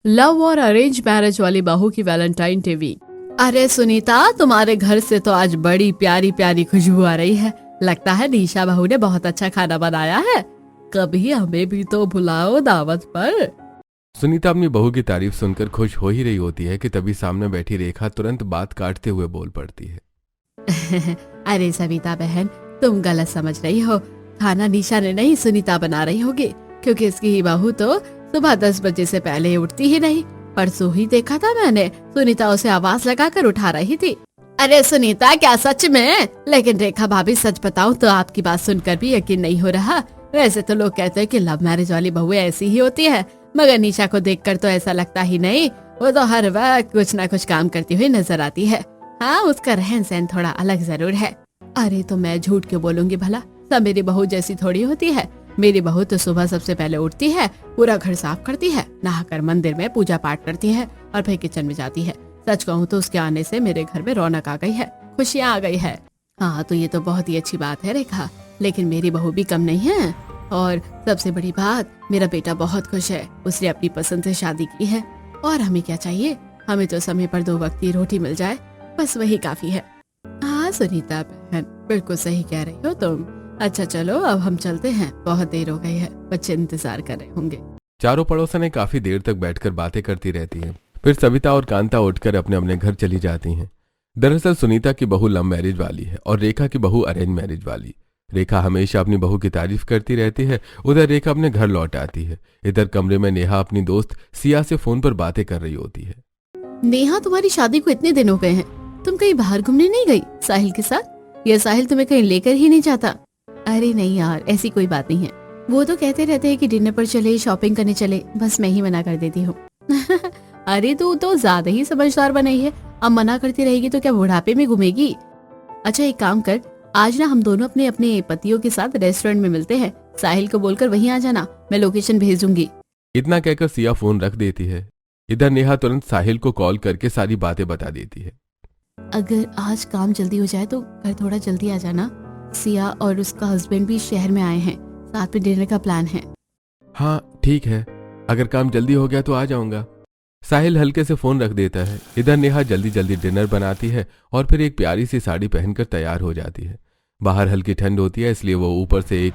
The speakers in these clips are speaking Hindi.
लव और अरेंज मैरिज वाली बहू की वैलेंटाइन टीवी। अरे सुनीता, तुम्हारे घर से तो आज बड़ी प्यारी प्यारी खुशबू आ रही है। लगता है निशा बहू ने बहुत अच्छा खाना बनाया है। कभी हमें भी तो बुलाओ दावत पर। सुनीता अपनी बहू की तारीफ सुनकर खुश हो ही रही होती है कि तभी सामने बैठी रेखा तुरंत बात काटते हुए बोल पड़ती है। अरे सविता बहन, तुम गलत समझ रही हो। खाना निशा ने नहीं, सुनीता बना रही होगी, क्योंकि इसकी ही बहू तो सुबह 10 बजे से पहले उठती ही नहीं। परसों ही देखा था मैंने, सुनीता उसे आवाज लगाकर उठा रही थी। अरे सुनीता, क्या सच में? लेकिन रेखा भाभी, सच बताऊं तो आपकी बात सुनकर भी यकीन नहीं हो रहा। वैसे तो लोग कहते हैं कि लव मैरिज वाली बहुएं ऐसी ही होती है, मगर निशा को देखकर तो ऐसा लगता ही नहीं। वो तो हर वक्त कुछ न कुछ काम करती हुई नजर आती है। हाँ, उसका रहन सहन थोड़ा अलग जरूर है। अरे तो मैं झूठ क्यों बोलूंगी भला? सब मेरी बहू जैसी थोड़ी होती है। मेरी बहू तो सुबह सबसे पहले उठती है, पूरा घर साफ करती है, नहाकर मंदिर में पूजा पाठ करती है और फिर किचन में जाती है। सच कहूँ तो उसके आने से मेरे घर में रौनक आ गई है, खुशियाँ आ गई है। हाँ, तो ये तो बहुत ही अच्छी बात है रेखा, लेकिन मेरी बहू भी कम नहीं है। और सबसे बड़ी बात, मेरा बेटा बहुत खुश है। उसने अपनी पसंद से शादी की है। और हमें क्या चाहिए? हमें तो समय पर 2 वक्त की रोटी मिल जाए, बस वही काफी है। हाँ सुनीता बहन, बिल्कुल सही कह रही हो तुम। अच्छा चलो, अब हम चलते हैं, बहुत देर हो गई है, बच्चे इंतजार कर रहे होंगे। चारों पड़ोसनें काफी देर तक बैठकर बातें करती रहती हैं। फिर सविता और कांता उठकर अपने अपने घर चली जाती हैं। दरअसल सुनीता की बहू लव मैरिज वाली है और रेखा की बहू अरेंज मैरिज वाली। रेखा हमेशा अपनी बहू की तारीफ करती रहती है। उधर रेखा अपने घर लौट आती है। इधर कमरे में नेहा अपनी दोस्त सिया से फोन पर बातें कर रही होती है। नेहा, तुम्हारी शादी को इतने दिन हो गए हैं, तुम कहीं बाहर घूमने नहीं गई साहिल के साथ? या साहिल तुम्हें कहीं लेकर ही नहीं जाता? अरे नहीं यार, ऐसी कोई बात नहीं है। वो तो कहते रहते हैं कि डिनर पर चले, शॉपिंग करने चले, बस मैं ही मना कर देती हूँ। अरे तू तो ज्यादा ही समझदार बन गई है। अब मना करती रहेगी तो क्या बुढ़ापे में घूमेगी? अच्छा एक काम कर, आज ना हम दोनों अपने अपने पतियों के साथ रेस्टोरेंट में मिलते हैं। साहिल को बोलकर वहीं आ जाना, मैं लोकेशन भेज दूंगी। इतना कहकर सिया फोन रख देती है। इधर नेहा तुरंत साहिल को कॉल करके सारी बातें बता देती है। अगर आज काम जल्दी हो जाए तो घर थोड़ा जल्दी आ जाना। सिया और उसका हस्बैंड भी शहर में आए हैं, साथ में डिनर का प्लान है। हाँ ठीक है, अगर काम जल्दी हो गया तो आ जाऊंगा। साहिल हल्के से फोन रख देता है। इधर नेहा जल्दी जल्दी डिनर बनाती है और फिर एक प्यारी सी साड़ी पहनकर तैयार हो जाती है। बाहर हल्की ठंड होती है, इसलिए वो ऊपर से एक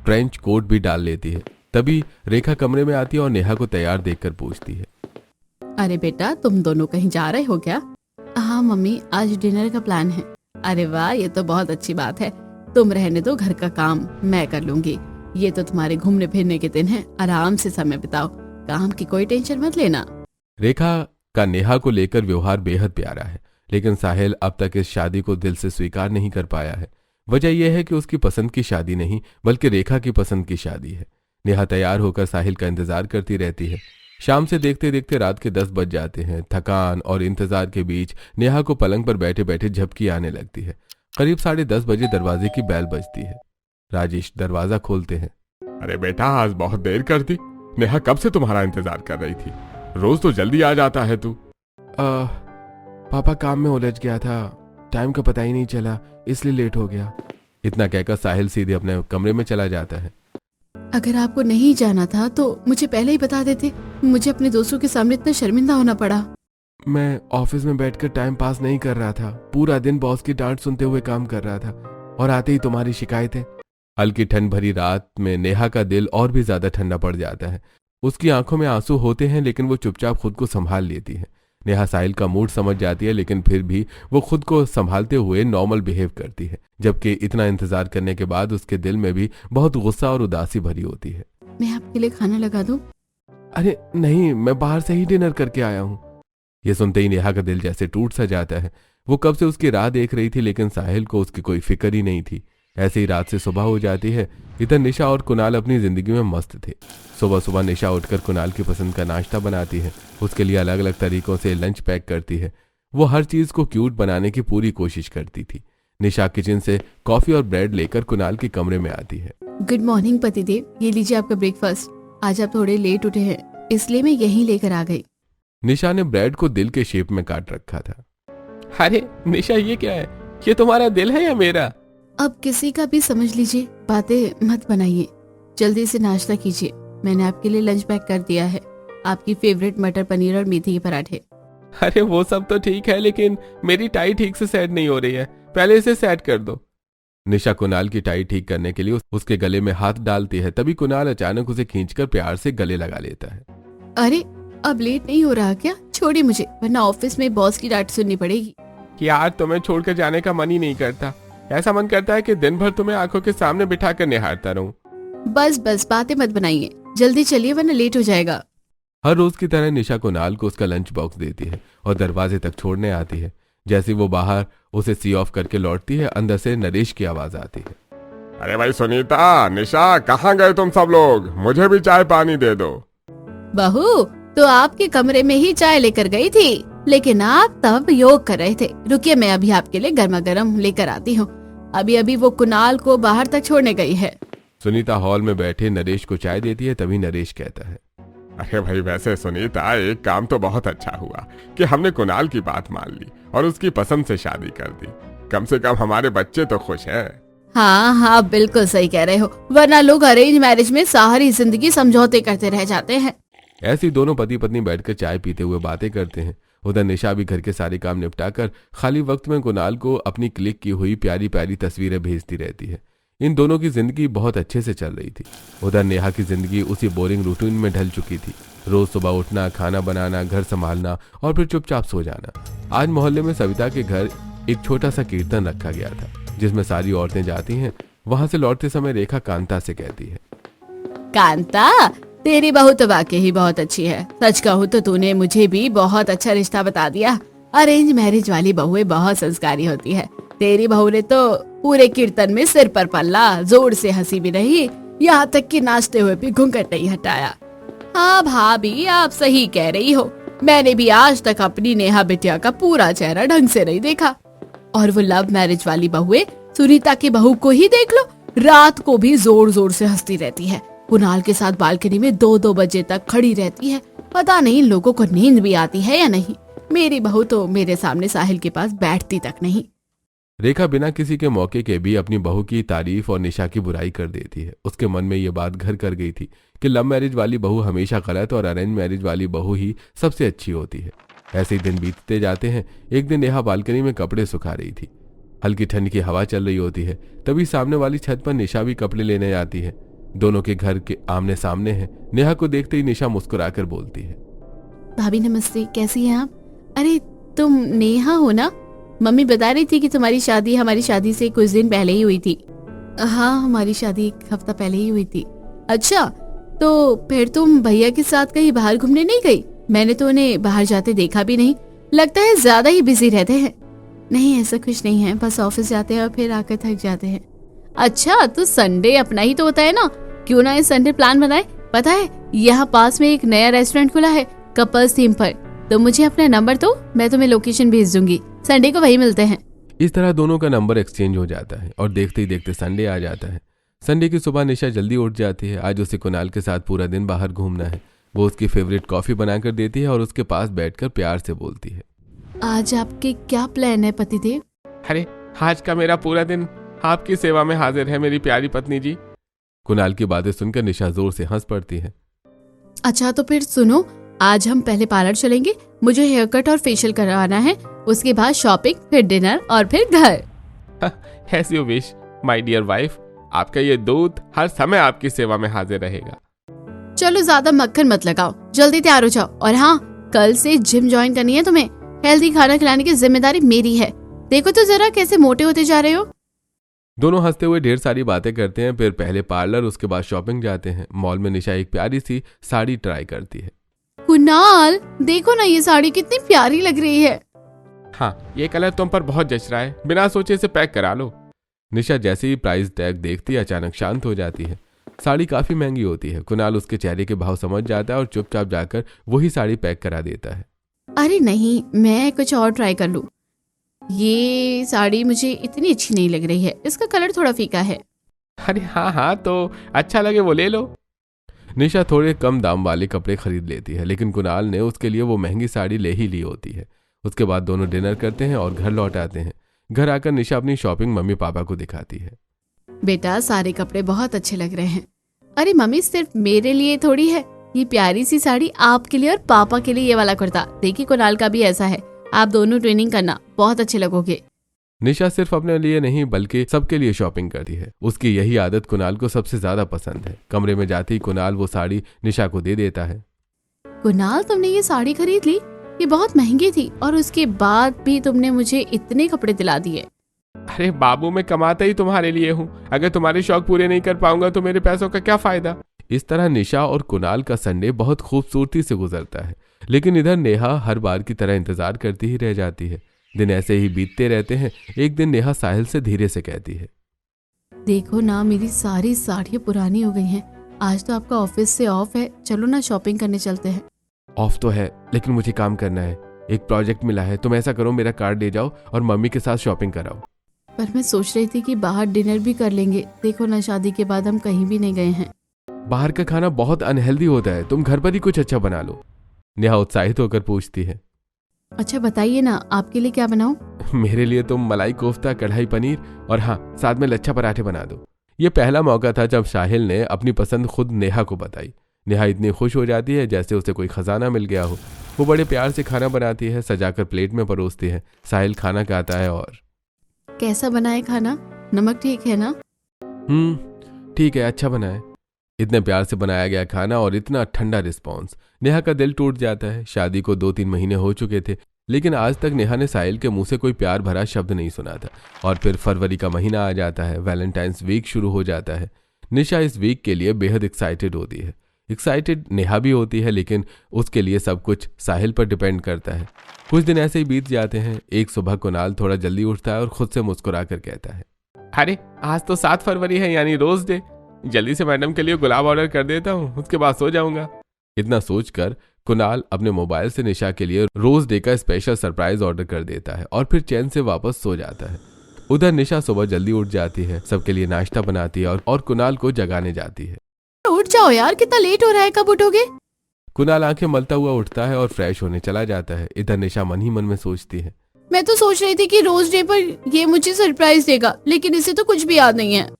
ट्रेंच कोट भी डाल लेती है। तभी रेखा कमरे में आती है और नेहा को तैयार देखकर पूछती है। अरे बेटा, तुम दोनों कहीं जा रहे हो क्या? हाँ मम्मी, आज डिनर का प्लान है। अरे वाह, ये तो बहुत अच्छी बात है। तुम रहने दो, घर का काम मैं कर लूंगी। ये तो तुम्हारे घूमने फिरने के दिन हैं, आराम से समय बिताओ, काम की कोई टेंशन मत लेना। रेखा का नेहा को लेकर व्यवहार बेहद प्यारा है, लेकिन साहिल अब तक इस शादी को दिल से स्वीकार नहीं कर पाया है। वजह यह है कि उसकी पसंद की शादी नहीं, बल्कि रेखा की पसंद की शादी है। नेहा तैयार होकर साहिल का इंतजार करती रहती है। शाम से देखते देखते रात के 10 बज जाते हैं। थकान और इंतजार के बीच नेहा को पलंग पर बैठे बैठे झपकी आने लगती है। करीब 10:30 बजे दरवाजे की बेल बजती है। राजेश दरवाजा खोलते हैं। अरे बेटा, आज बहुत देर कर दी। नेहा कब से तुम्हारा इंतजार कर रही थी। रोज तो जल्दी आ जाता है तू। पापा काम में उलझ गया था, टाइम का पता ही नहीं चला, इसलिए लेट हो गया। इतना कहकर साहिल सीधे अपने कमरे में चला जाता है। अगर आपको नहीं जाना था तो मुझे पहले ही बता देते, मुझे अपने दोस्तों के सामने इतना शर्मिंदा होना पड़ा। मैं ऑफिस में बैठकर टाइम पास नहीं कर रहा था, पूरा दिन बॉस की डांट सुनते हुए काम कर रहा था, और आते ही तुम्हारी शिकायतें। हल्की ठंड भरी रात में नेहा का दिल और भी ज्यादा ठंडा पड़ जाता है। उसकी आंखों में आंसू होते हैं, लेकिन वो चुपचाप खुद को संभाल लेती है। नेहा साहिल का मूड समझ जाती है, लेकिन फिर भी वो खुद को संभालते हुए नॉर्मल बिहेव करती है, जबकि इतना इंतजार करने के बाद उसके दिल में भी बहुत गुस्सा और उदासी भरी होती है। मैं आपके लिए खाना लगा दूं? अरे नहीं, मैं बाहर से ही डिनर करके आया हूँ। ये सुनते ही नेहा का दिल जैसे टूट सा जाता है। वो कब से उसकी राह देख रही थी, लेकिन साहिल को उसकी कोई फिक्र ही नहीं थी। ऐसे ही रात से सुबह हो जाती है। इधर निशा और कुणाल अपनी जिंदगी में मस्त थे। सुबह सुबह निशा उठकर कुणाल की पसंद का नाश्ता बनाती है, उसके लिए अलग अलग तरीकों से लंच पैक करती है। वो हर चीज को क्यूट बनाने की पूरी कोशिश करती थी। निशा किचन से कॉफी और ब्रेड लेकर कुणाल के कमरे में आती है। गुड मॉर्निंग पतिदेव, ये लीजिए आपका ब्रेकफास्ट। आज आप थोड़े लेट उठे हैं, इसलिए मैं यहीं लेकर आ गई। निशा ने ब्रेड को दिल के शेप में काट रखा था। अरे निशा, ये क्या है? ये तुम्हारा दिल है या मेरा? अब किसी का भी समझ लीजिए, बातें मत बनाइए, जल्दी से नाश्ता कीजिए। मैंने आपके लिए लंच पैक कर दिया है, आपकी फेवरेट मटर पनीर और मेथी के पराठे। अरे वो सब तो ठीक है, लेकिन मेरी टाई ठीक से सेट नहीं हो रही है, पहले इसे सेट कर दो। निशा कुणाल की टाई ठीक करने के लिए उसके गले में हाथ डालती है। तभी कुणाल अचानक उसे खींचकर प्यार से गले लगा लेता है। अरे अब लेट नहीं हो रहा क्या? छोड़िए मुझे, वरना ऑफिस में बॉस की डांट सुननी पड़ेगी। यार तुम्हें छोड़कर जाने का मन ही नहीं करता। ऐसा मन करता है कि दिन भर तुम्हें आंखों के सामने बिठाकर निहारता रहूं। बस बस बातें मत बनाइए, जल्दी चलिए वरना लेट हो जाएगा। हर रोज की तरह निशा कुणाल को उसका लंच बॉक्स देती है और दरवाजे तक छोड़ने आती है। जैसे वो बाहर उसे सी ऑफ करके लौटती है, अंदर से नरेश की आवाज आती है। अरे भाई सुनीता, निशा, कहाँ गए तुम सब लोग? मुझे भी चाय पानी दे दो। बहू तो आपके कमरे में ही चाय लेकर गई थी, लेकिन आप तब योग कर रहे थे। रुकिए, मैं अभी आपके लिए गर्मा गर्म लेकर आती हूँ। अभी अभी वो कुणाल को बाहर तक छोड़ने गई है। सुनीता हॉल में बैठे नरेश को चाय देती है। तभी नरेश कहता है, अरे भाई वैसे सुनीता, एक काम तो बहुत अच्छा हुआ कि हमने कुणाल की बात मान ली और उसकी पसंद से शादी कर दी। कम से कम हमारे बच्चे तो खुश हैं। हाँ हाँ बिल्कुल सही कह रहे हो, वरना लोग अरेंज मैरिज में सारी जिंदगी समझौते करते रह जाते हैं। ऐसी दोनों पति पत्नी बैठकर चाय पीते हुए बातें करते हैं। उधर निशा भी घर के सारे काम निपटाकर खाली वक्त में कुणाल को अपनी क्लिक की हुई प्यारी प्यारी तस्वीरें भेजती रहती है। इन दोनों की जिंदगी बहुत अच्छे से चल रही थी। उधर नेहा की जिंदगी उसी बोरिंग रूटीन में ढल चुकी थी। रोज सुबह उठना, खाना बनाना, घर संभालना और फिर चुपचाप सो जाना। आज मोहल्ले में सविता के घर एक छोटा सा कीर्तन रखा गया था, जिसमें सारी औरतें जाती हैं। वहां से लौटते समय रेखा कांता से कहती है, कांता तेरी बहू तो वाकई ही बहुत अच्छी है। सच कहूँ तो तूने मुझे भी बहुत अच्छा रिश्ता बता दिया। अरेंज मैरिज वाली बहुएं बहुत संस्कारी होती है। तेरी बहू ने तो पूरे कीर्तन में सिर पर पल्ला, जोर से हंसी भी नहीं, यहाँ तक कि नाचते हुए भी घूंघट नहीं हटाया। हाँ भाभी, आप सही कह रही हो। मैंने भी आज तक अपनी नेहा बिटिया का पूरा चेहरा ढंग से नहीं देखा। और वो लव मैरिज वाली बहुएं, सुनीता की बहू को ही देख लो, रात को भी जोर जोर से हंसती रहती है। कुणाल के साथ बालकनी में 2-2 बजे तक खड़ी रहती है। पता नहीं इन लोगों को नींद भी आती है या नहीं। मेरी बहू तो मेरे सामने साहिल के पास बैठती तक नहीं। रेखा बिना किसी के मौके के भी अपनी बहू की तारीफ और निशा की बुराई कर देती है। उसके मन में ये बात घर कर गई थी कि लव मैरिज वाली बहू हमेशा गलत और अरेंज मैरिज वाली बहू ही सबसे अच्छी होती है। ऐसे ही दिन बीतते जाते हैं। एक दिन नेहा बालकनी में कपड़े सुखा रही थी। हल्की ठंड की हवा चल रही होती है। तभी सामने वाली छत पर निशा भी कपड़े लेने आती है। दोनों के घर के आमने सामने हैं। नेहा को देखते ही निशा मुस्कुराकर बोलती है, भाभी नमस्ते, कैसी हैं आप? अरे तुम नेहा हो ना? मम्मी बता रही थी कि तुम्हारी शादी हमारी शादी से कुछ दिन पहले ही हुई थी। हाँ, हमारी शादी 1 हफ्ता पहले ही हुई थी। अच्छा, तो फिर तुम भैया के साथ कहीं बाहर घूमने नहीं गई? मैंने तो उन्हें बाहर जाते देखा भी नहीं। लगता है ज्यादा ही बिजी रहते हैं। नहीं, ऐसा कुछ नहीं है, बस ऑफिस जाते हैं और फिर आकर थक जाते हैं। अच्छा, तो संडे अपना ही तो होता है ना, क्यों ना इस संडे प्लान बनाए? पता है यहाँ पास में एक नया रेस्टोरेंट खुला है कपल्स थीम पर। तो मुझे अपना नंबर दो, मैं तुम्हें लोकेशन भेज दूंगी। संडे को वही मिलते हैं। इस तरह दोनों का नंबर एक्सचेंज हो जाता है और देखते ही देखते संडे आ जाता है। संडे की सुबह निशा जल्दी उठ जाती है। आज उसे कुणाल के साथ पूरा दिन बाहर घूमना है। वो उसकी फेवरेट कॉफी बनाकर देती है और उसके पास बैठकर प्यार से बोलती है, आज आपके क्या प्लान है पतिदेव? अरे आज का मेरा पूरा दिन आपकी सेवा में हाजिर है मेरी प्यारी पत्नी जी। कुणाल की बातें सुनकर निशा जोर से हंस पड़ती है। अच्छा तो फिर सुनो, आज हम पहले पार्लर चलेंगे। मुझे हेयर कट और फेशियल करवाना है, उसके बाद शॉपिंग, फिर डिनर और फिर घर। As you wish my dear wife. आपका ये दूध हर समय आपकी सेवा में हाजिर रहेगा। चलो ज्यादा मक्खन मत लगाओ, जल्दी तैयार हो जाओ। और हाँ, कल से जिम ज्वाइन करनी है तुम्हें। हेल्दी खाना खिलाने की जिम्मेदारी मेरी है। देखो तो जरा कैसे मोटे होते जा रहे हो। दोनों हंसते हुए ढेर सारी बातें करते हैं। फिर पहले पार्लर, उसके बाद शॉपिंग जाते हैं। मॉल में निशा एक प्यारी सी साड़ी ट्राई करती है। कुणाल देखो ना, ये साड़ी कितनी प्यारी लग रही है। हाँ, ये कलर तुम पर बहुत जच रहा है, बिना सोचे इसे पैक करा लो। निशा जैसे ही प्राइस टैग देखती है अचानक शांत हो जाती है। साड़ी काफी महंगी होती है। कुणाल उसके चेहरे के भाव समझ जाता है और चुपचाप जाकर वही साड़ी पैक करा देता है। अरे नहीं, मैं कुछ और ट्राई कर लूं। ये साड़ी मुझे इतनी अच्छी नहीं लग रही है, इसका कलर थोड़ा फीका है। अरे हाँ, तो अच्छा लगे वो ले लो। निशा थोड़े कम दाम वाले कपड़े खरीद लेती है, लेकिन कुणाल ने उसके लिए वो महंगी साड़ी ले ही ली होती है। उसके बाद दोनों डिनर करते हैं और घर लौट आते हैं। घर आकर निशा अपनी शॉपिंग मम्मी पापा को दिखाती है। बेटा, सारे कपड़े बहुत अच्छे लग रहे हैं। अरे मम्मी, सिर्फ मेरे लिए थोड़ी है, ये प्यारी सी साड़ी आपके लिए और पापा के लिए ये वाला कुर्ता। देखिए कुणाल का भी ऐसा है, आप दोनों ट्रेनिंग करना, बहुत अच्छे लगोगे। निशा सिर्फ अपने लिए नहीं बल्कि सबके लिए शॉपिंग करती है। उसकी यही आदत कुणाल को सबसे ज्यादा पसंद है। कमरे में जाते ही कुणाल वो साड़ी निशा को दे देता है। कुणाल, तुमने ये साड़ी खरीद ली, ये बहुत महंगी थी और उसके बाद भी तुमने मुझे इतने कपड़े दिला दिए। अरे बाबू, मैं कमाता ही तुम्हारे लिए हूँ। अगर तुम्हारे शौक पूरे नहीं कर पाऊंगा तो मेरे पैसों का क्या फायदा। इस तरह निशा और कुणाल का संडे बहुत खूबसूरती से गुजरता है। लेकिन इधर नेहा हर बार की तरह इंतजार करती ही रह जाती है। दिन ऐसे ही बीतते रहते हैं। एक दिन नेहा साहिल से धीरे से कहती है, देखो ना, मेरी सारी साड़ियाँ पुरानी हो गई हैं। आज तो आपका ऑफिस से ऑफ है, चलो ना शॉपिंग करने चलते हैं। ऑफ तो है लेकिन मुझे काम करना है। एक प्रोजेक्ट मिला है। तुम ऐसा करो, मेरा कार्ड ले जाओ और मम्मी के साथ शॉपिंग कराओ। पर मैं सोच रही थी कि बाहर डिनर भी कर लेंगे। देखो ना, शादी के बाद हम कहीं भी नहीं गए हैं। बाहर का खाना बहुत अनहेल्दी होता है, तुम घर पर ही कुछ अच्छा बना लो। नेहा उत्साहित होकर पूछती है, अच्छा बताइए ना, आपके लिए क्या बनाऊं? मेरे लिए तुम मलाई कोफ्ता, कढ़ाई पनीर और हाँ, साथ में लच्छा पराठे बना दो। ये पहला मौका था जब साहिल ने अपनी पसंद खुद नेहा को बताई। नेहा इतनी खुश हो जाती है जैसे उसे कोई खजाना मिल गया हो। वो बड़े प्यार से खाना बनाती है, सजाकर प्लेट में परोसती है। साहिल खाना खाता है और कैसा बनाए खाना? नमक ठीक है ना? ठीक है, अच्छा बना है। इतने प्यार से बनाया गया खाना और इतना ठंडा रिस्पॉन्स, नेहा का दिल टूट जाता है। शादी को 2-3 महीने हो चुके थे लेकिन आज तक नेहा ने साहिल के मुंह से कोई प्यार भरा शब्द नहीं सुना था। और फिर फरवरी का महीना आ जाता है, वैलेंटाइंस वीक शुरू हो जाता है। निशा इस वीक के लिए बेहद एक्साइटेड होती है। एक्साइटेड नेहा भी होती है लेकिन उसके लिए सब कुछ साहिल पर डिपेंड करता है। कुछ दिन ऐसे ही बीत जाते हैं। एक सुबह कुणाल थोड़ा जल्दी उठता है और खुद से मुस्कुरा कर कहता है, अरे आज तो 7 फरवरी है, यानी रोज डे। जल्दी से मैडम के लिए गुलाब ऑर्डर कर देता हूँ, उसके बाद सो जाऊंगा। इतना सोचकर कुणाल अपने मोबाइल से निशा के लिए रोज डे का स्पेशल सरप्राइज ऑर्डर कर देता है और फिर चैन से वापस सो जाता है। उधर निशा सुबह जल्दी उठ जाती है, सबके लिए नाश्ता बनाती है और कुणाल को जगाने जाती है। उठ जाओ यार, कितना लेट हो रहा है, कब उठोगे? कुणाल आंखें मलता हुआ उठता है और फ्रेश होने चला जाता है। इधर निशा मन ही मन में सोचती है, मैं तो सोच रही थी कि रोज डे पर ये मुझे सरप्राइज देगा, लेकिन इसे तो कुछ भी याद नहीं है।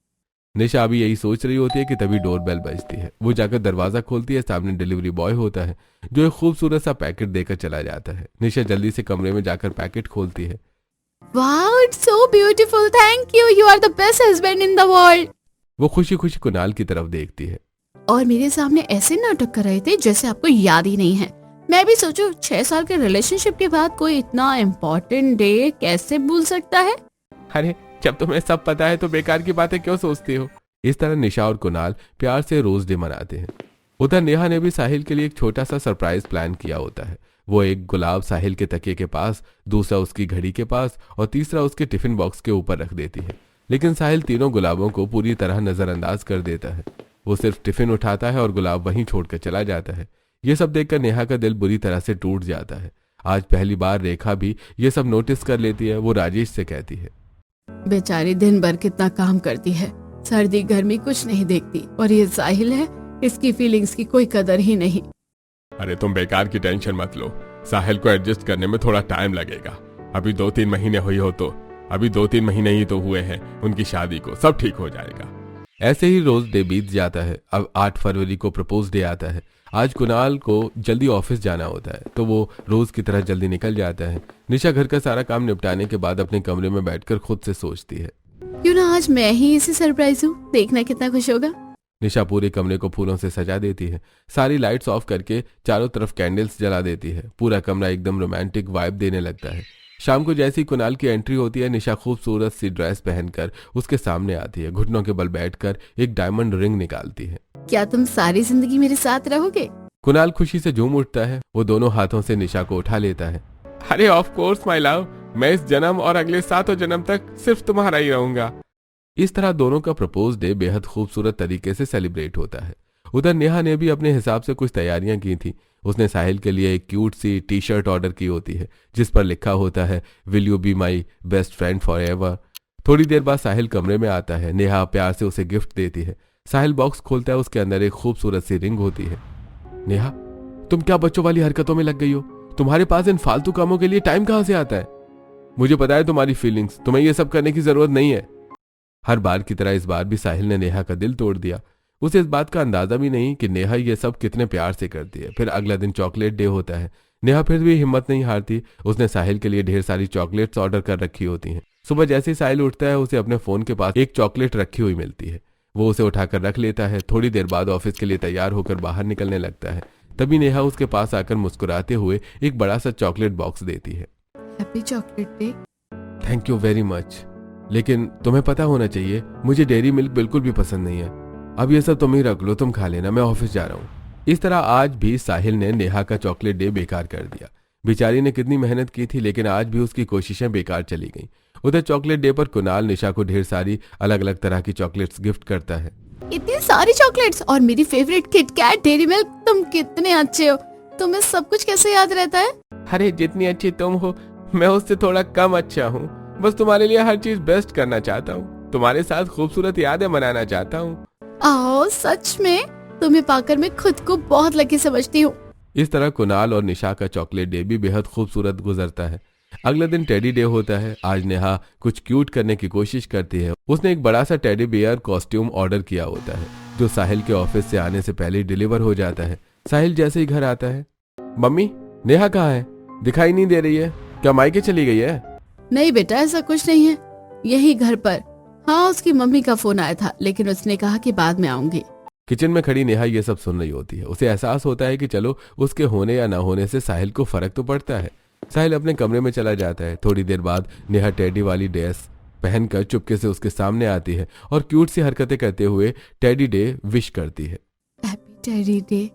निशा अभी यही सोच रही होती है कि तभी डोरबेल बजती है। वो जाकर दरवाजा खोलती है। सामने डिलीवरी बॉय होता है जो एक खूबसूरत सा पैकेट देकर चला जाता है। निशा जल्दी से कमरे में जाकर पैकेट खोलती है। Wow, it's so beautiful, thank you, you are the best husband in the world. वो खुशी खुशी कुणाल की तरफ देखती है। और मेरे सामने ऐसे नाटक कर रहे थे जैसे आपको याद ही नहीं है। मैं भी सोचू 6 साल के रिलेशनशिप के बाद कोई इतना इम्पोर्टेंट डे कैसे भूल सकता है। अरे जब तुम्हें सब पता है तो बेकार की बातें क्यों सोचती हो। इस तरह निशा और कुणाल प्यार से रोज डे मनाते हैं। उधर नेहा ने भी साहिल के लिए एक छोटा सा सरप्राइज प्लान किया होता है। वो एक गुलाब साहिल के तकिए के पास, दूसरा उसकी घड़ी के पास और तीसरा उसके टिफिन बॉक्स के ऊपर रख देती है। लेकिन साहिल तीनों गुलाबों को पूरी तरह नजरअंदाज कर देता है। वो सिर्फ टिफिन उठाता है और गुलाब वहीं छोड़कर चला जाता है। ये सब देखकर नेहा का दिल बुरी तरह से टूट जाता है। आज पहली बार रेखा भी ये सब नोटिस कर लेती है। वो राजेश से कहती है, बेचारी दिन भर कितना काम करती है, सर्दी गर्मी कुछ नहीं देखती, और ये साहिल है, इसकी फीलिंग्स की कोई कदर ही नहीं। अरे तुम बेकार की टेंशन मत लो, साहिल को एडजस्ट करने में थोड़ा टाइम लगेगा। अभी 2-3 महीने हुई हो तो अभी 2-3 महीने ही तो हुए हैं उनकी शादी को, सब ठीक हो जाएगा। ऐसे ही रोज डे बीत जाता है। अब 8 फरवरी को प्रपोज डे आता है। आज कुणाल को जल्दी ऑफिस जाना होता है तो वो रोज की तरह जल्दी निकल जाता है। निशा घर का सारा काम निपटाने के बाद अपने कमरे में बैठकर खुद से सोचती है, क्यों ना आज मैं ही इसे सरप्राइज हूँ, देखना कितना खुश होगा। निशा पूरे कमरे को फूलों से सजा देती है। सारी लाइट्स ऑफ करके चारों तरफ कैंडल्स जला देती है। पूरा कमरा एकदम रोमांटिक वाइब देने लगता है। शाम को जैसी कुणाल की एंट्री होती है, निशा खूबसूरत सी ड्रेस पहनकर उसके सामने आती है। घुटनों के बल बैठकर एक डायमंड रिंग निकालती है। क्या तुम सारी जिंदगी मेरे साथ रहोगे? कुणाल खुशी से झूम उठता है। वो दोनों हाथों से निशा को उठा लेता है। अरे ऑफ कोर्स माय लव, मैं इस जन्म और अगले 7 जन्म तक सिर्फ तुम्हारा ही रहूंगा। इस तरह दोनों का प्रपोज डे बेहद खूबसूरत तरीके से सेलिब्रेट होता है। उधर नेहा ने भी अपने हिसाब से कुछ तैयारियां की थी। उसने साहिल के लिए एक क्यूट सी टी-शर्ट ऑर्डर की होती है जिस पर लिखा होता है, will you be my best friend for ever. थोड़ी देर बाद साहिल कमरे में आता है। नेहा प्यार से उसे गिफ्ट देती है। साहिल बॉक्स खोलता है। उसके अंदर एक खूबसूरत सी रिंग होती है। नेहा, तुम क्या बच्चों वाली हरकतों में लग गई हो? तुम्हारे पास इन फालतू कामों के लिए टाइम कहां से आता है? मुझे पता है तुम्हारी फीलिंग्स, तुम्हें यह सब करने की जरूरत नहीं है। हर बार की तरह इस बार भी साहिल ने नेहा का दिल तोड़ दिया। उसे इस बात का अंदाजा भी नहीं कि नेहा ये सब कितने प्यार से करती है। फिर अगला दिन चॉकलेट डे होता है। नेहा फिर भी हिम्मत नहीं हारती। उसने साहिल के लिए ढेर सारी चॉकलेट्स ऑर्डर कर रखी होती हैं। सुबह जैसे ही साहिल उठता है उसे अपने फोन के पास एक चॉकलेट रखी हुई मिलती है। वो उसे उठाकर रख लेता है। थोड़ी देर बाद ऑफिस के लिए तैयार होकर बाहर निकलने लगता है। तभी नेहा उसके पास आकर मुस्कुराते हुए एक बड़ा सा चॉकलेट बॉक्स देती है। Happy chocolate day. Thank you very much, लेकिन तुम्हें पता होना चाहिए मुझे डेयरी मिल्क बिल्कुल भी पसंद नहीं है। अब ये सब तुम ही रख लो, तुम खा लेना, मैं ऑफिस जा रहा हूँ। इस तरह आज भी साहिल ने नेहा का चॉकलेट डे बेकार कर दिया। बेचारी ने कितनी मेहनत की थी, लेकिन आज भी उसकी कोशिशें बेकार चली गईं। उधर चॉकलेट डे पर कुणाल निशा को ढेर सारी अलग अलग तरह की चॉकलेट्स गिफ्ट करता है। इतनी सारी चॉकलेट्स और मेरी फेवरेट किटकैट, डेयरी मिल्क, तुम कितने अच्छे हो। तुम्हें सब कुछ कैसे याद रहता है? अरे जितनी अच्छी तुम हो मैं उससे थोड़ा कम अच्छा हूँ। बस तुम्हारे लिए हर चीज बेस्ट करना चाहता हूँ। तुम्हारे साथ खूबसूरत यादें मनाना चाहता हूँ। आओ, सच में तुम्हें पाकर मैं खुद को बहुत लकी समझती हूँ। इस तरह कुणाल और निशा का चॉकलेट डे भी बेहद खूबसूरत गुजरता है। अगले दिन टेडी डे होता है। आज नेहा कुछ क्यूट करने की कोशिश करती है। उसने एक बड़ा सा टेडी बियर कॉस्ट्यूम ऑर्डर किया होता है, जो साहिल के ऑफिस से आने से पहले डिलीवर हो जाता है। साहिल जैसे ही घर आता है, मम्मी नेहा कहाँ है? दिखाई नहीं दे रही है, क्या मायके चली गई है? नहीं बेटा, ऐसा कुछ नहीं है, यही घर पर। हाँ, उसकी मम्मी का फोन आया था, लेकिन उसने कहा कि बाद में आऊंगी। किचन में खड़ी नेहा ये सब सुन रही होती है। उसे एहसास होता है कि चलो उसके होने या ना होने से साहिल को फर्क तो पड़ता है। साहिल अपने कमरे में चला जाता है। थोड़ी देर बाद नेहा टेडी वाली ड्रेस पहनकर चुपके से उसके सामने आती है और क्यूट सी हरकतें करते हुए टेडी डे विश करती है। Happy teddy day.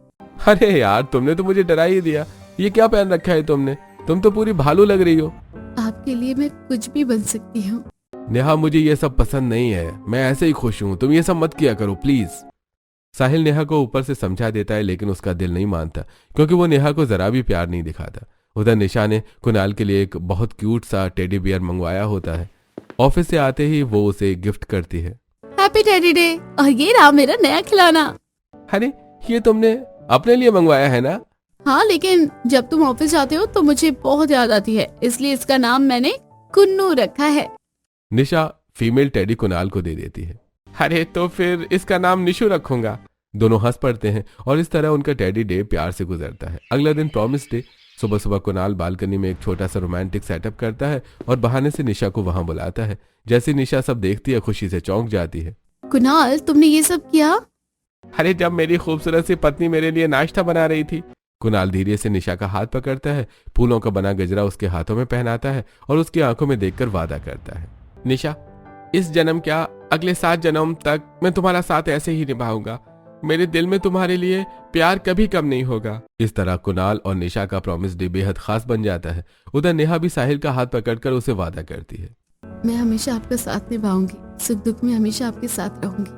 अरे यार, तुमने तो मुझे डरा ही दिया। ये क्या पहन रखा है तुमने? तुम तो पूरी भालू लग रही हो। आपके लिए मैं कुछ भी बन सकती हूँ। नेहा, मुझे ये सब पसंद नहीं है, मैं ऐसे ही खुश हूँ। तुम ये सब मत किया करो प्लीज। साहिल नेहा को ऊपर से समझा देता है, लेकिन उसका दिल नहीं मानता, क्योंकि वो नेहा को जरा भी प्यार नहीं दिखाता। उधर निशा ने कुणाल के लिए एक बहुत क्यूट सा टेडी बियर मंगवाया होता है। ऑफिस से आते ही वो उसे गिफ्ट करती है। हैप्पी टेडी डे, और ये रहा मेरा नया खिलौना। अरे ये तुमने अपने लिए मंगवाया है ना? हाँ, लेकिन जब तुम ऑफिस जाते हो तो मुझे बहुत याद आती है, इसलिए इसका नाम मैंने कुन्नू रखा है। निशा फीमेल टेडी कुणाल को दे देती है। अरे तो फिर इसका नाम निशु रखूंगा। दोनों हंस पड़ते हैं और इस तरह उनका टेडी डे प्यार से गुजरता है। अगला दिन प्रॉमिस डे। सुबह सुबह कुणाल बालकनी में एक छोटा सा रोमांटिक सेटअप करता है और बहाने से निशा को वहां बुलाता है। जैसे निशा सब देखती है, खुशी से चौंक जाती है। कुणाल, तुमने ये सब किया? अरे जब मेरी खूबसूरत सी पत्नी मेरे लिए नाश्ता बना रही थी। कुणाल धीरे से निशा का हाथ पकड़ता है, फूलों का बना गजरा उसके हाथों में पहनाता है और उसकी आंखों में देखकर वादा करता है, निशा इस जन्म क्या अगले 7 जन्म तक मैं तुम्हारा साथ ऐसे ही निभाऊंगा। मेरे दिल में तुम्हारे लिए प्यार कभी कम नहीं होगा। इस तरह कुणाल और निशा का प्रॉमिस डे बेहद खास बन जाता है। उधर नेहा भी साहिल का हाथ पकड़कर उसे वादा करती है, मैं हमेशा आपका साथ निभाऊंगी, सुख दुख में हमेशा आपके साथ रहूंगी।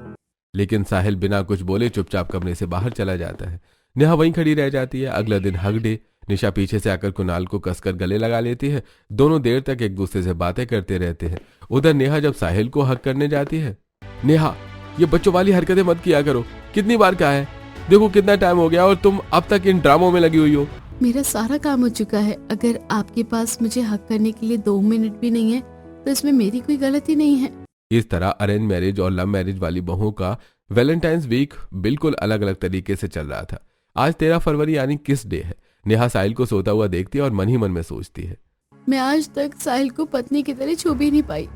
लेकिन साहिल बिना कुछ बोले चुपचाप कमरे से बाहर चला जाता है। नेहा वहीं खड़ी रह जाती है। अगला दिन हग डे। निशा पीछे से आकर कुणाल को कसकर गले लगा लेती है। दोनों देर तक एक दूसरे से बातें करते रहते हैं। उधर नेहा जब साहिल को हक करने जाती है, नेहा ये बच्चों वाली हरकतें मत किया करो, कितनी बार कहा है, देखो कितना टाइम हो गया और तुम अब तक इन ड्रामों में लगी हुई हो। मेरा सारा काम हो चुका है, अगर आपके पास मुझे हक करने के लिए 2 मिनट भी नहीं है तो इसमें मेरी कोई गलती नहीं है। इस तरह अरेंज मैरिज और लव मैरिज वाली बहुओं का वैलेंटाइंस वीक बिल्कुल अलग अलग तरीके से चल रहा था। आज 13 फरवरी यानी किस डे है। नेहा साहिल को सोता हुआ देखती है और मन ही मन में सोचती है, मैं आज तक साहिल को पत्नी की तरह छू भी नहीं पाई।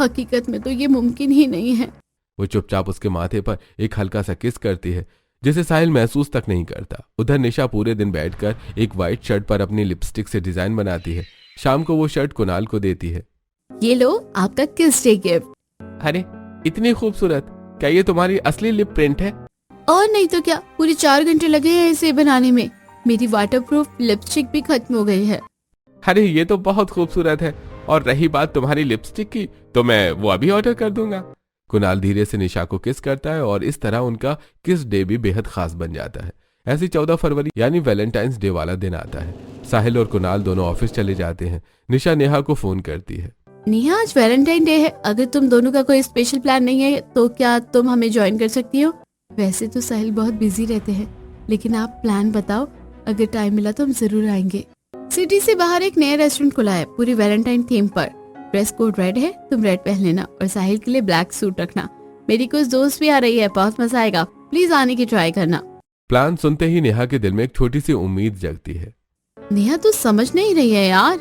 हकीकत में तो ये मुमकिन ही नहीं है। वो चुपचाप उसके माथे पर एक हल्का सा किस करती है, जिसे साहिल महसूस तक नहीं करता। उधर निशा पूरे दिन बैठकर एक व्हाइट शर्ट पर अपनी लिपस्टिक से डिजाइन बनाती है। शाम को वो शर्ट कुणाल को देती है। ये लो आपका किस डे गिफ्ट। अरे इतनी खूबसूरत, क्या ये तुम्हारी असली लिप प्रिंट है? और नहीं तो क्या, पूरे 4 घंटे लगे हैं इसे बनाने में। मेरी वाटरप्रूफ लिपस्टिक भी खत्म हो गई है। अरे ये तो बहुत खूबसूरत है, और रही बात तुम्हारी लिपस्टिक की, तो मैं वो अभी ऑर्डर कर दूंगा। कुणाल धीरे से निशा को किस करता है और इस तरह उनका किस डे भी बेहद खास बन जाता है। ऐसी 14 फरवरी यानी वैलेंटाइंस डे वाला दिन आता है। साहिल और कुणाल दोनों ऑफिस चले जाते हैं। निशा नेहा को फोन करती है, नेहा आज वैलेंटाइन डे है, अगर तुम दोनों का कोई स्पेशल प्लान नहीं है तो क्या तुम हमें ज्वाइन कर सकती हो? वैसे तो साहिल बहुत बिजी रहते हैं, लेकिन आप प्लान बताओ, अगर टाइम मिला तो हम जरूर आएंगे। सिटी से बाहर एक नया रेस्टोरेंट खुला है पूरी वैलेंटाइन थीम पर। ड्रेस कोड रेड है, तुम रेड पहन लेना और साहिल के लिए ब्लैक सूट रखना। मेरी कुछ दोस्त भी आ रही है, बहुत मजा आएगा। प्लीज आने की ट्राई करना। प्लान सुनते ही नेहा के दिल में एक छोटी सी उम्मीद जगती है। नेहा तू समझ नहीं रही है यार,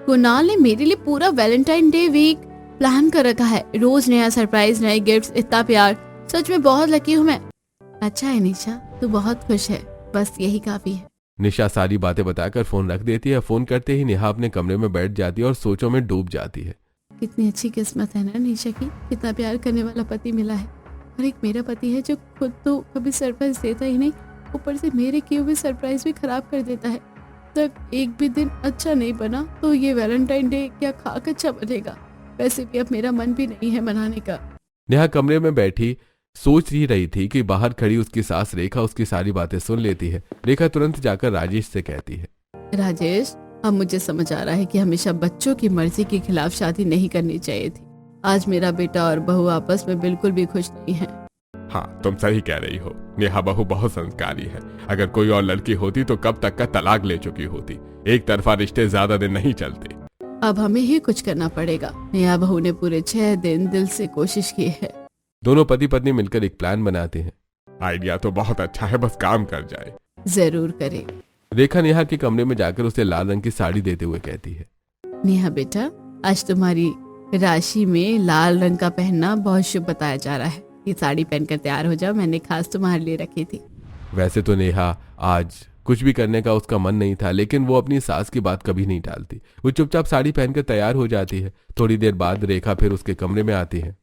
कुणाल ने मेरे लिए पूरा वैलेंटाइन डे वीक प्लान कर रखा है। रोज नया सरप्राइज, नए गिफ्ट्स, इतना प्यार। सच में बहुत लकी हूँ मैं। अच्छा है निशा, तू बहुत खुश है, बस यही काफी है। निशा सारी बातें बताकर फोन रख देती है। फोन करते ही नेहा अपने कमरे में बैठ जाती है और सोचों में डूब जाती है। कितनी अच्छी किस्मत है ना निशा की, कितना प्यार करने वाला पति मिला है। और एक मेरा पति है जो खुद तो कभी सरप्राइज देता ही नहीं, ऊपर से मेरे किए हुए सरप्राइज भी खराब कर देता है। तब एक भी दिन अच्छा नहीं बना तो ये वैलेंटाइन डे क्या खाक अच्छा बनेगा। वैसे भी अब मेरा मन भी नहीं है मनाने का। नेहा कमरे में बैठी सोच ही रही थी कि बाहर खड़ी उसकी सास रेखा उसकी सारी बातें सुन लेती है। रेखा तुरंत जाकर राजेश से कहती है, राजेश, अब मुझे समझ आ रहा है कि हमेशा बच्चों की मर्जी के खिलाफ शादी नहीं करनी चाहिए थी। आज मेरा बेटा और बहू आपस में बिल्कुल भी खुश नहीं है। हाँ, तुम सही कह रही हो। नेहा बहू बहुत संस्कारी है। अगर कोई और लड़की होती तो कब तक का तलाक ले चुकी होती। एक तरफा रिश्ते ज्यादा दिन नहीं चलते। अब हमें ही कुछ करना पड़ेगा। नेहा बहू ने पूरे 6 दिन दिल से कोशिश की है। दोनों पति पत्नी मिलकर एक प्लान बनाते हैं। आइडिया तो बहुत अच्छा है, बस काम कर जाए। जरूर करें। रेखा नेहा के कमरे में जाकर उसे लाल रंग की साड़ी देते हुए कहती है, नेहा बेटा, आज तुम्हारी राशि में लाल रंग का पहनना बहुत शुभ बताया जा रहा है। ये साड़ी पहनकर तैयार हो जाओ, मैंने खास तुम्हारे लिए रखी थी। वैसे तो नेहा आज कुछ भी करने का उसका मन नहीं था, लेकिन वो अपनी सास की बात कभी नहीं टालती। वो चुपचाप साड़ी पहनकर तैयार हो जाती है। थोड़ी देर बाद रेखा फिर उसके कमरे में आती है।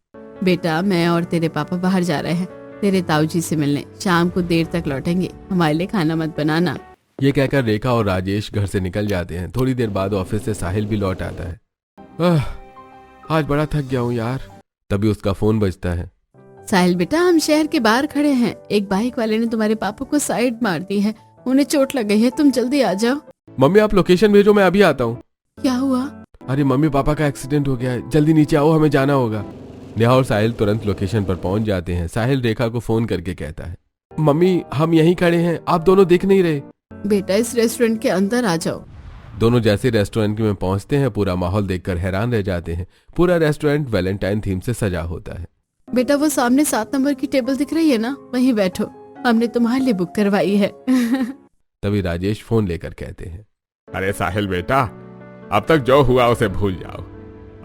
बेटा, मैं और तेरे पापा बाहर जा रहे हैं तेरे ताऊजी से मिलने। शाम को देर तक लौटेंगे, हमारे लिए खाना मत बनाना। ये कहकर रेखा और राजेश घर से निकल जाते हैं। थोड़ी देर बाद ऑफिस से साहिल भी लौट आता है। आज बड़ा थक गया हूँ यार। तभी उसका फोन बजता है। साहिल बेटा, हम शहर के बाहर खड़े हैं। एक बाइक वाले ने तुम्हारे पापा को साइड मार दी है, उन्हें चोट लग गई है। तुम जल्दी आ जाओ। मम्मी आप लोकेशन भेजो, मैं अभी आता हूँ। क्या हुआ? अरे मम्मी पापा का एक्सीडेंट हो गया है, जल्दी नीचे आओ, हमें जाना होगा। नेहा और साहिल तुरंत लोकेशन पर पहुंच जाते हैं। साहिल रेखा को फोन करके कहता है, मम्मी हम यहीं खड़े हैं, आप दोनों देख नहीं रहे? बेटा, इस रेस्टोरेंट के अंदर आ जाओ। दोनों जैसे रेस्टोरेंट में पहुंचते हैं, पूरा माहौल देखकर हैरान रह जाते हैं। पूरा रेस्टोरेंट वैलेंटाइन थीम से सजा होता है। बेटा, वो सामने 7 नंबर की टेबल दिख रही है ना, वहीं बैठो, हमने तुम्हारे लिए बुक करवाई है। तभी राजेश फोन लेकर कहते हैं, अरे साहिल बेटा, अब तक जो हुआ उसे भूल जाओ।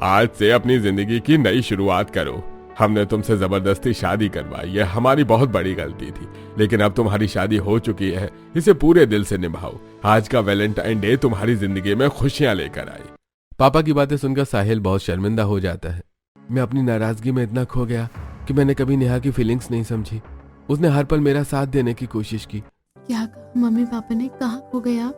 आज से अपनी जिंदगी की नई शुरुआत करो। हमने तुमसे जबरदस्ती शादी करवाई, यह हमारी बहुत बड़ी गलती थी, लेकिन अब तुम्हारी शादी हो चुकी है, इसे पूरे दिल से निभाओ। आज का वैलेंटाइन डे तुम्हारी जिंदगी में खुशियां लेकर आए। पापा की बातें सुनकर साहिल बहुत शर्मिंदा हो जाता है। मैं अपनी नाराजगी में इतना खो गया कि मैंने कभी नेहा की फीलिंग्स नहीं समझी। उसने हर पल मेरा साथ देने की कोशिश की। क्या कहा मम्मी पापा ने? कहाँ खो गया?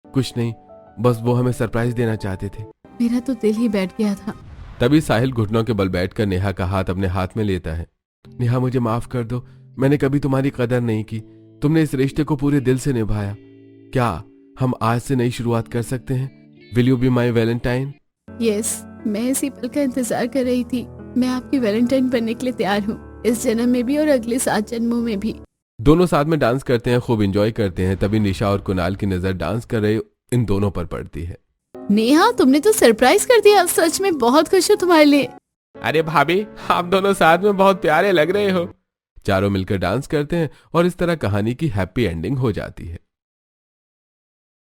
कुछ नहीं, बस वो हमें सरप्राइज देना चाहते थे। मेरा तो दिल ही बैठ गया था। तभी साहिल घुटनों के बल बैठकर नेहा का हाथ अपने हाथ में लेता है। नेहा मुझे माफ कर दो, मैंने कभी तुम्हारी कदर नहीं की। तुमने इस रिश्ते को पूरे दिल से निभाया। क्या हम आज से नई शुरुआत कर सकते हैं? Will you be my Valentine? Yes, मैं इसी पल का इंतजार कर रही थी। मैं आपकी वैलेंटाइन बनने के लिए तैयार हूँ, इस जन्म में भी और अगले 7 जन्मों में भी। दोनों साथ में डांस करते हैं, खूब एंजॉय करते हैं। तभी निशा और कुणाल की नजर डांस कर रहे इन दोनों पर पड़ती है। नेहा, तुमने तो सरप्राइज कर दिया, सच में बहुत खुश हूँ तुम्हारे लिए। अरे भाभी, आप दोनों साथ में बहुत प्यारे लग रहे हो। चारों मिलकर डांस करते हैं और इस तरह कहानी की हैप्पी एंडिंग हो जाती है।